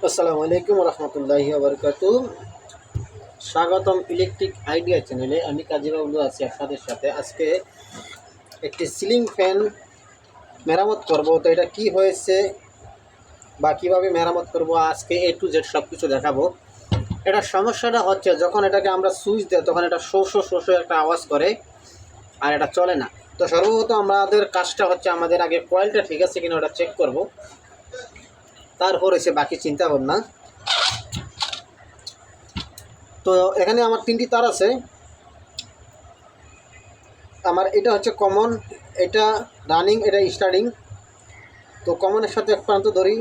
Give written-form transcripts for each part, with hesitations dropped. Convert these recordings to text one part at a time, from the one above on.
আসসালামু আলাইকুম রহমতুল্লাহি ওয়া স্বাগতম ইলেকট্রিক আইডিয়া চ্যানেলে। আমি কাজী বাবলু আছি আপনাদের সাথে। আজকে একটি সিলিং ফ্যান মেরামত করব। তো এটা কি হয়েছে বা কীভাবে মেরামত করব আজকে A to Z সব কিছু দেখাবো। এটা সমস্যাটা হচ্ছে যখন এটাকে আমরা সুইচ দেয় তখন এটা শো একটা আওয়াজ করে আর এটা চলে না। তো সর্বপ্রথম আমাদের কাজটা হচ্ছে আমাদের আগে কয়েলটা ঠিক আছে কিনা ওটা চেক করব, তারপর এসে বাকি চিন্তা ভাবনা। তো এখানে আমার 3টি তার আছে। আমার এটা হচ্ছে কমন, এটা রানিং, এটা স্টার্টিং। তো কমনের সাথে এক প্রান্ত ধরি।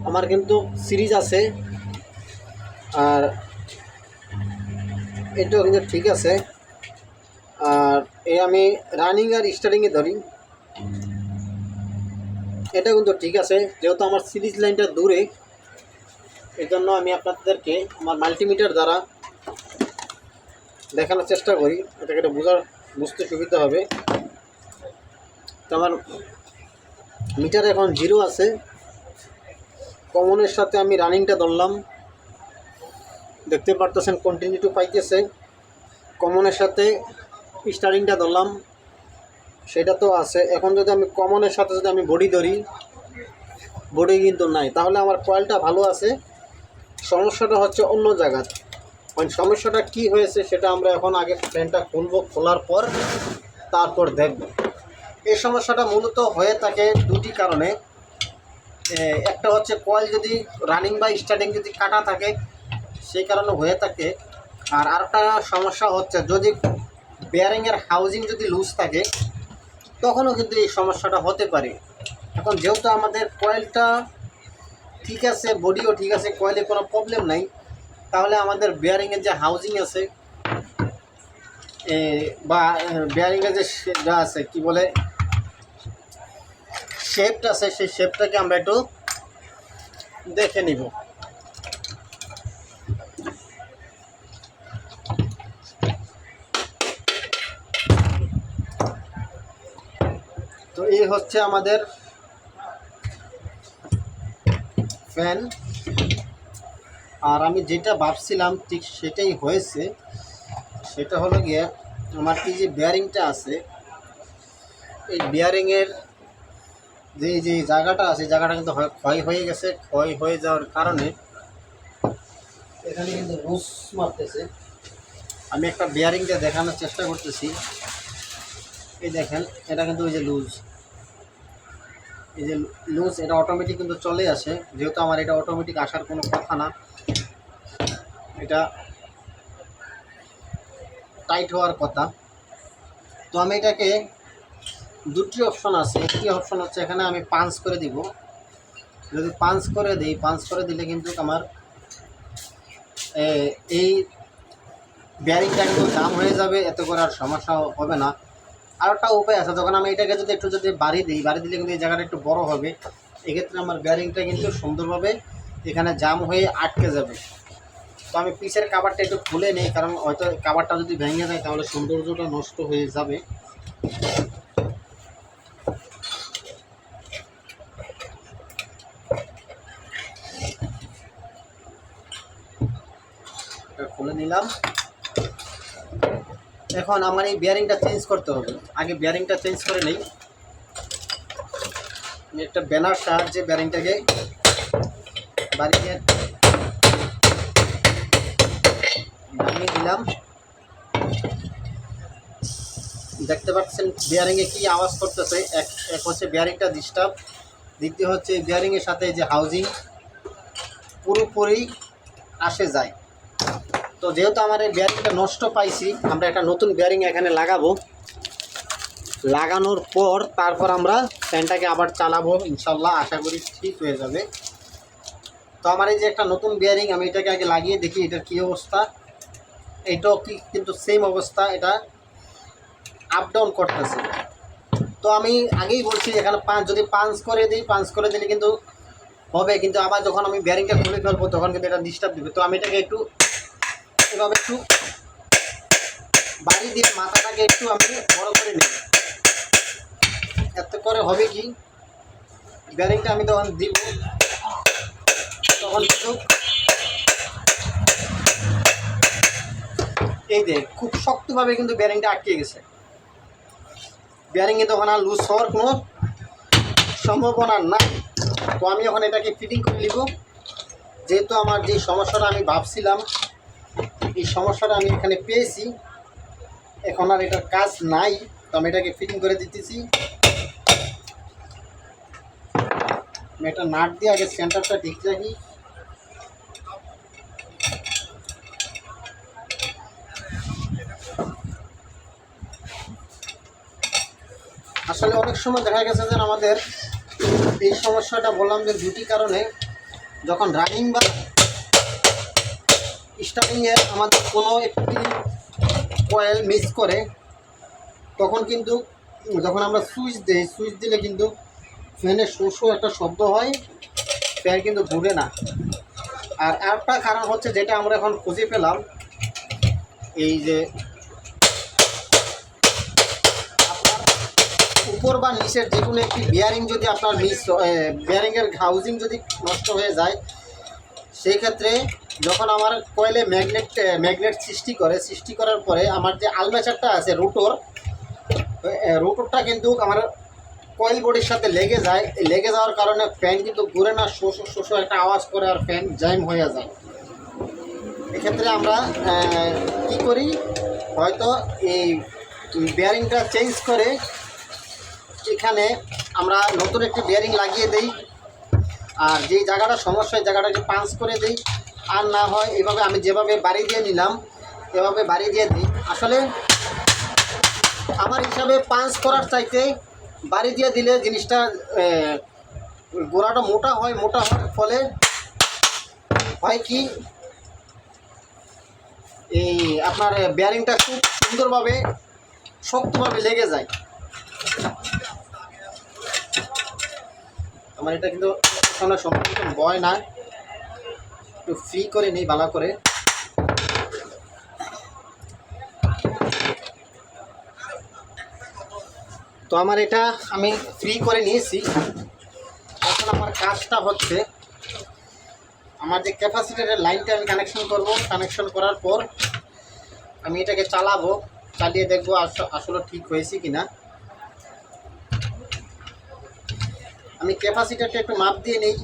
আমার কিন্তু সিরিজ আছে আর এটাও কিন্তু ঠিক আছে। আর এই আমি রানিং আর স্টার্টিংয়ে ধরি, এটা কিন্তু ঠিক আছে। যেহেতু আমার সিরিজ লাইনটা দূরে, এই জন্য আমি আপনাদেরকে আমার মাল্টিমিটার দ্বারা দেখানোর চেষ্টা করি, এটাকে এটা বুঝতে সুবিধা হবে। তো আমার মিটার এখন 0 আছে। কমনের সাথে আমি রানিংটা ধরলাম, দেখতে পারতেছেন কন্টিনিউ পাইতেছে। কমনের সাথে স্টার্টিংটা ধরলাম, সেটা তো আছে। এখন যদি আমি কমনের সাথে যদি আমি বডি ধরি, বডি কিন্তু নাই, তাহলে আমার কয়েলটা ভালো আছে। সমস্যাটা হচ্ছে অন্য জায়গায়। সমস্যাটা কি হয়েছে সেটা আমরা এখন আগে ফ্যানটা খুলবো, খোলার পর তারপর দেখব। এই সমস্যাটা মূলত হয়ে থাকে দুটি কারণে। একটা হচ্ছে কয়েল যদি রানিং বা স্টার্টিং যদি কাটা থাকে, সেই কারণে হয়ে থাকে। আর আরেকটা সমস্যা হচ্ছে যদি বেয়ারিংয়ের হাউজিং যদি লুজ থাকে, তখনও কিন্তু এই সমস্যাটা হতে পারে। এখন যেহেতু আমাদের কয়েলটা ঠিক আছে, বডিও ঠিক আছে, কয়েলে কোনো প্রবলেম নাই, তাহলে আমাদের বেয়ারিংয়ের যে হাউজিং আছে বা বেয়ারিংয়ের যে যা আছে কি বলে শেপটা আছে, সেই শেপটাকে আমরা একটু দেখে নিব। তো এই হচ্ছে আমাদের ফ্যান। আর আমি যেটা ভাবছিলাম ঠিক সেটাই হয়েছে। সেটা হলো গিয়ে আমার এই যে বেয়ারিংটা আছে, এই বেয়ারিংয়ের যে জায়গাটা আছে, জায়গাটা কিন্তু ক্ষয় হয়ে গেছে। ক্ষয় হয়ে যাওয়ার কারণে এখানে কিন্তু লুজ মারতেছে। আমি একটা বেয়ারিং দিয়ে দেখানোর চেষ্টা করতেছি। এই দেখেন, এটা কিন্তু ওই যে লুজ, এই যে লুজ, এটা অটোমেটিক কিন্তু চলে আসে। যেহেতু আমার এটা অটোমেটিক আসার কোনো কথা না, এটা টাইট হওয়ার কথা। তো আমি এটাকে দুটি অপশন আছে। একটি অপশন হচ্ছে এখানে আমি পাঞ্চ করে দিব। যদি পাঞ্চ করে দিই, পাঞ্চ করে দিলে কিন্তু আমার এই বেয়ারিংটা কিন্তু জাম হয়ে যাবে, এত করে আর সমস্যা হবে না। আর একটা উপায় আছে, যখন আমি এটাকে যদি বাড়ি দিলে কিন্তু এই জায়গাটা একটু বড় হবে। এক্ষেত্রে আমার বেয়ারিংটা কিন্তু সুন্দরভাবে এখানে জাম হয়ে আটকে যাবে। তো আমি পিছের কাভারটা একটু খুলে নিই, কারণ হয়তো কাভারটা যদি ভেঙে যায় তাহলে সৌন্দর্যটা নষ্ট হয়ে যাবে। এটা খুলে নিলাম। এখন আমার এই বেয়ারিংটা চেঞ্জ করতে হবে। আগে বেয়ারিংটা চেঞ্জ করে নেই। আমি একটা ব্যানার সাহায্যে বেয়ারিংটাকে বাড়িয়ে ভাঙিয়ে দিলাম। দেখতে পাচ্ছেন বেয়ারিংয়ে কি আওয়াজ করতেছে। এক হচ্ছে বেয়ারিংটা ডিস্টার্ব, দ্বিতীয় হচ্ছে বেয়ারিংয়ের সাথে যে হাউজিং পুরোপুরি আসে যায়। তো যেহেতু আমার এই বেয়ারিংটা নষ্ট পাইছি, আমরা একটা নতুন বেয়ারিং এখানে লাগাবো। লাগানোর পর তারপর আমরা ফ্যানটাকে আবার চালাবো, ইনশাল্লাহ আশা করি ঠিক হয়ে যাবে। তো আমার এই যে একটা নতুন বেয়ারিং, আমি এটাকে আগে লাগিয়ে দেখি এটার কী অবস্থা। এটাও কি কিন্তু সেম অবস্থা, এটা আপ ডাউন করতেছে। তো আমি আগেই বলছি এখানে যদি পাঞ্চ করে দিই, পাঞ্চ করে দিলে কিন্তু হবে, কিন্তু আবার যখন আমি বেয়ারিংটা খুলে ফেলবো তখন কিন্তু এটা ডিস্টার্ব দেবে। তো আমি এটাকে একটু এভাবে একটু বাড়ি দিয়ে মাথাটাকে একটু আমি বড় করে নিই। এত করে হবে কি, বেয়ারিংটা আমি তখন দিব, তখন কিন্তু এই যে খুব শক্তভাবে কিন্তু বেয়ারিংটা আটকে গেছে। বেয়ারিংয়ে তখন আর লুজ হওয়ার কোনো সম্ভাবনা নাই। তো আমি এখন এটাকে ফিটিং করে নিব। যেহেতু আমার যে সমস্যাটা আমি ভাবছিলাম, এই সমস্যাটা আমি এখানে পেয়েছি, এখন আর এটার কাজ নাই। তো আমি এটাকে ফিটিং করে দিতেছি। আমি একটা নাট দিয়ে আগে সেন্টারটা ঠিক রাখি। আসলে অনেক সময় দেখা গেছে যে আমাদের এই সমস্যাটা বললাম যে দুটি কারণে, যখন রানিং বা স্টার্টিংয়ে আমাদের কোনো একটি কয়েল মিস করে, তখন কিন্তু যখন আমরা সুইচ দিই, সুইচ দিলে কিন্তু ফ্যানের শো একটা শব্দ হয়, ফ্যান কিন্তু ঘুরে না। আর আরেকটা কারণ হচ্ছে যেটা আমরা এখন খুঁজে পেলাম, এই যে আপনার উপর বা নিচের যে কোনো একটি বিয়ারিং যদি আপনার বিয়ারিংয়ের হাউজিং যদি নষ্ট হয়ে যায়, সেই ক্ষেত্রে যখন আমার কয়েলে ম্যাগনেট সৃষ্টি করার পরে আমার যে আর্মেচারটা আছে রোটরটা কিন্তু আমার কয়েল বডির সাথে লেগে যায়। এই লেগে যাওয়ার কারণে ফ্যান কিন্তু ঘুরে না, শোষ একটা আওয়াজ করে আর ফ্যান জ্যাম হয়ে যায়। এক্ষেত্রে আমরা কি করি, হয়তো এই বেয়ারিংটা চেঞ্জ করে এখানে আমরা নতুন একটি বেয়ারিং লাগিয়ে দেই, আর যেই জায়গাটা সমস্যা এই জায়গাটাকে পাঞ্চ করে দিই। আর না হয় এভাবে আমি যেভাবে বাড়ি দিয়ে নিলাম এভাবে বাড়ি দিয়ে দিই। আসলে আমার হিসাবে পাঞ্চ করার চাইতে বাড়ি দিয়ে দিলে জিনিসটা গোড়াটা মোটা হয়। মোটা হওয়ার ফলে হয় কি, এই আপনার বেয়ারিংটা খুব সুন্দরভাবে শক্তভাবে লেগে যায়। আমার এটা কিন্তু কোনো সম্পূর্ণ বয় না, একটু ফ্রি করে নিই ভালো করে। তো আমার এটা আমি ফ্রি করে নিয়েছি। এখন আমার কাজটা হচ্ছে, আমার যে ক্যাপাসিটরের লাইনটা আমি কানেকশন করব। কানেকশন করার পর আমি এটাকে চালাবো, চালিয়ে দেখবো আসলে ঠিক হয়েছে কিনা। আমি ক্যাপাসিটরটা একটু মাপ দিয়ে নেই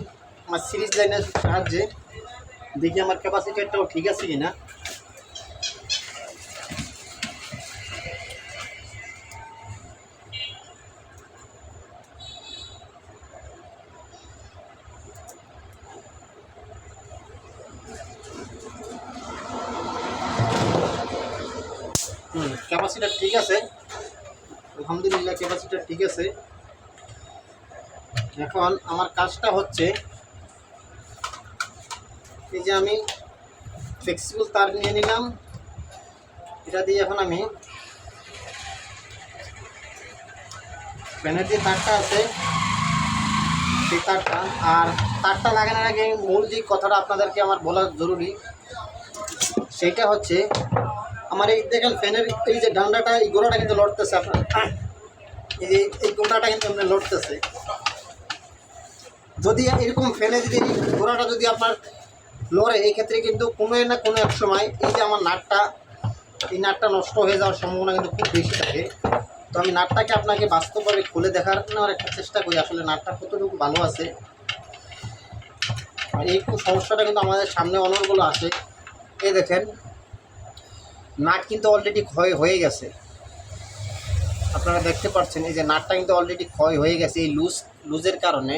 আমার সিরিজ লাইনের সাহায্যে, দেখি আমার ক্যাপাসিটরটাও ঠিক আছে কিনা। ক্যাপাসিটর ঠিক আছে, আলহামদুলিল্লাহ ক্যাপাসিটর ঠিক আছে। এখন আমার কাজটা হচ্ছে, এই যে আমি ফ্লেক্সিবল তার নিয়ে নিলাম, এটা দিয়ে এখন আমি ফ্যানের যে তারটা আছে সেই তারটা, আর তারটা লাগানোর আগে মূল যে কথাটা আপনাদেরকে আমার বলা জরুরি, সেইটা হচ্ছে আমার এই দেখেন ফ্যানের এই যে ডান্ডাটা, এই গোড়াটা কিন্তু লড়তেছে। আপনার এই গোড়াটা কিন্তু আপনার লড়তেছে। যদি এরকম ফ্যানে যদি গোড়াটা যদি আপনার লড়ে, এই ক্ষেত্রে কিন্তু কোনো না কোনো এক সময় এই যে আমার এই নাটটা নষ্ট হয়ে যাওয়ার সম্ভাবনা কিন্তু খুব বেশি থাকে। তো আমি নাটটাকে আপনাকে বাস্তবভাবে খুলে নেওয়ার একটা চেষ্টা করি, আসলে নাটটা কতটুকু ভালো আছে। আর এই সমস্যাটা কিন্তু আমাদের সামনে অনেকগুলো আসে। এই দেখেন নাট কিন্তু অলরেডি ক্ষয় হয়ে গেছে, আপনারা দেখতে পাচ্ছেন। এই যে নাটটা কিন্তু অলরেডি ক্ষয় হয়ে গেছে এই লুজের কারণে।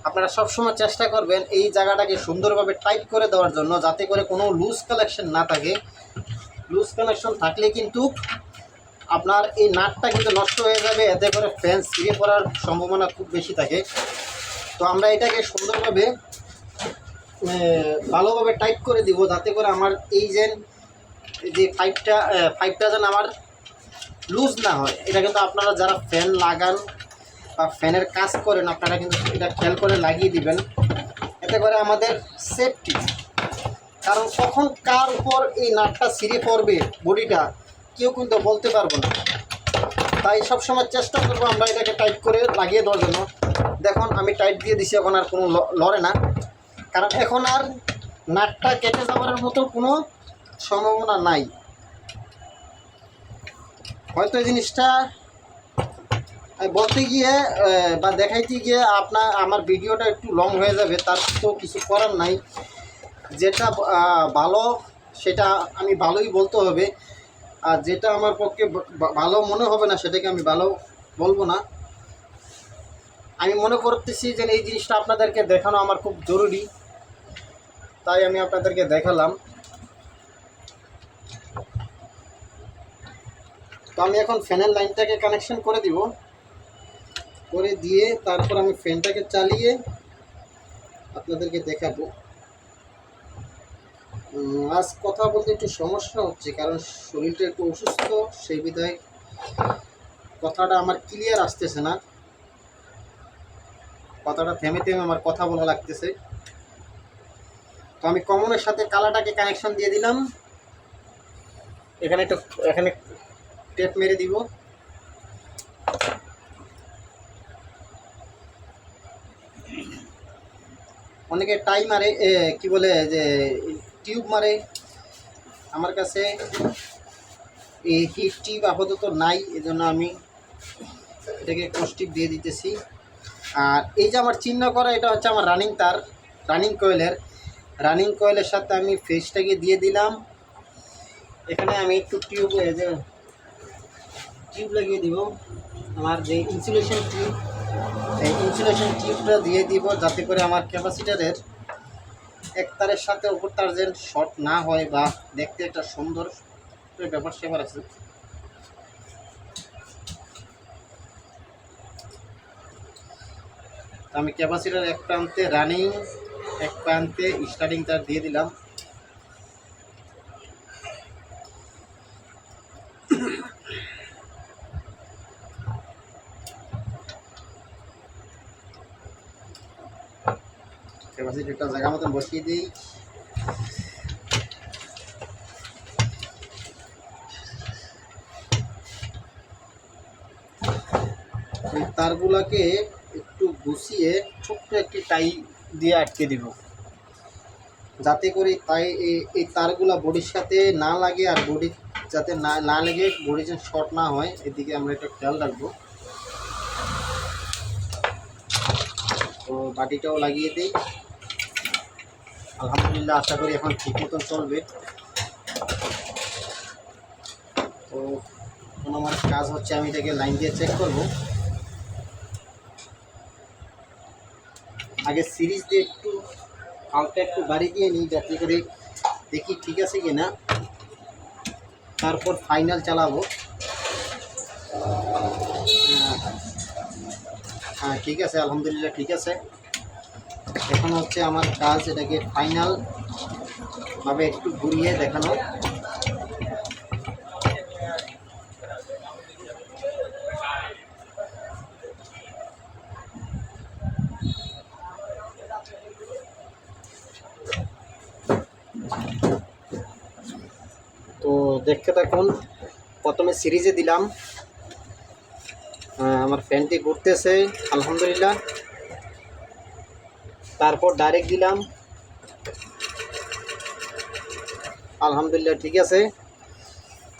আপনারা সবসময় চেষ্টা করবেন এই জায়গাটাকে সুন্দরভাবে টাইট করে দেওয়ার জন্য, যাতে করে কোনো লুজ কালেকশন না থাকে। লুজ কানেকশন থাকলে কিন্তু আপনার এই নাটটা কিন্তু নষ্ট হয়ে যাবে, এতে করে ফ্যান ছিঁড়ে পড়ার সম্ভাবনা খুব বেশি থাকে। তো আমরা এটাকে সুন্দরভাবে ভালোভাবে টাইট করে দিব, যাতে করে আমার এই যে পাইপটা যেন আমার লুজ না হয়। এটা কিন্তু আপনারা যারা ফ্যান লাগান বা ফ্যানের কাজ করেন, আপনারা কিন্তু এটা খেয়াল করে লাগিয়ে দিবেন, এতে করে আমাদের সেফটি। কারণ কখন কার উপর এই নাটটা ছিঁড়ে পড়বে বডিটা কেউ কিন্তু বলতে পারবো না। তাই সবসময় চেষ্টা করবো আমরা এটাকে টাইট করে লাগিয়ে দেওয়ার জন্য। দেখুন আমি টাইট দিয়ে দিছি, এখন আর কোনো লড়ে না। কারণ এখন আর নাটটা কেটে যাওয়ার মতো কোনো সম্ভাবনা নাই। হয়তো এই জিনিসটা বলতে গিয়ে বা দেখাইতে গিয়ে আমার ভিডিওটা একটু লং হয়ে যাবে, তার তো কিছু করার নাই। যেটা ভালো সেটা আমি ভালোই বলতে হবে, আর যেটা আমার পক্ষে ভালো মনে হবে না সেটাকে আমি ভালো বলবো না। আমি মনে করতেছি যে এই জিনিসটা আপনাদেরকে দেখানো আমার খুব জরুরি, তাই আমি আপনাদেরকে দেখালাম। তো আমি এখন ফ্যানের লাইনটাকে কানেকশন করে দিব, করে দিয়ে তারপর আমি ফ্যানটাকে চালিয়ে আপনাদেরকে দেখাবো। আজ কথা বলতে একটু সমস্যা হচ্ছে, কারণ শরীরটা একটু অসুস্থ, সেই বিধায় কথাটা আমার ক্লিয়ার আসতেছে না, কথাটা থেমে থেমে আমার কথা বলা লাগতেছে। তো আমি কমনের সাথে কালাটাকে কানেকশন দিয়ে দিলাম, এখানে টেপ মেরে দিব। অনেকে টাই মারে, কি বলে যে টিউব মারে, আমার কাছে এই হিট টিউব আপাতত নাই, এজন্য আমি এটাকে কস্টিপ দিয়ে দিতেছি। আর এই যে আমার চিহ্ন করা, এটা হচ্ছে আমার রানিং তার, রানিং কয়েলের সাথে আমি ফেসটাকে দিয়ে দিলাম। এখানে আমি একটু টিউব লাগিয়ে দিব, আমার যে ইনসুলেশন টিউব, এই ইনসুলেশন টিউবটা দিয়ে দিব, যাতে করে আমার ক্যাপাসিটারের এক তারের সাথে অপর তার যেন শর্ট না হয় বা দেখতে একটা সুন্দর ব্যাপার সেবার আছে। আমি ক্যাপাসিটার এক প্রান্তে রানিং, এক প্রান্তে স্টার্টিং তার দিয়ে দিলাম। ক্যাপাসিটারটা জায়গা মতন বসিয়ে দিই। এই তারগুলাকে একটু গুছিয়ে ছোট্ট একটি টাই দিয়ে আটকে দিব, যাতে করে এই তারগুলা বডির সাথে না লাগে, আর বডি যাতে না লেগে বডি যেন শর্ট না হয়, এদিকে আমরা একটা খেয়াল রাখবো। তো বাটিটাও লাগিয়ে দিই। আলহামদুলিল্লাহ, আশা করি এখন ঠিক মতন চলবে। তো এখন আমার কাজ হচ্ছে আমি এটাকে লাইন দিয়ে চেক করব। আগে সিরিজ দিয়ে একটু হালকা একটু বাড়ি দিয়ে নিই, যাতে করে দেখি ঠিক আছে কি না, তারপর ফাইনাল চালাবো। হ্যাঁ ঠিক আছে, আলহামদুলিল্লাহ ঠিক আছে। এখন হচ্ছে আমার কাজ এটাকে ফাইনাল ভাবে একটু ঘুরিয়ে দেখানো। তো দেখতে থাকুন, প্রথমে সিরিজে দিলাম, আমার ফ্যানটি ঘুরতেছে আলহামদুলিল্লাহ। তারপর ডাইরেক্ট দিলাম, আলহামদুলিল্লাহ ঠিক আছে।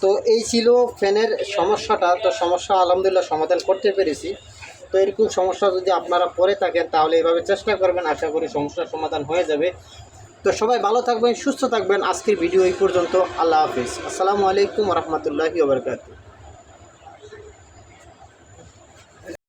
তো এই ছিল ফ্যানের সমস্যাটা। তো সমস্যা আলহামদুলিল্লাহ সমাধান করতে পেরেছি। তো এরকম সমস্যা যদি আপনারা পরে থাকেন তাহলে এইভাবে চেষ্টা করবেন, আশা করি সমস্যার সমাধান হয়ে যাবে। তো সবাই ভালো থাকবেন, সুস্থ থাকবেন। আজকের ভিডিও এই পর্যন্ত। আল্লাহ হাফিজ। আসসালামু আলাইকুম ওয়া রাহমাতুল্লাহি ওয়া বারাকাতুহু।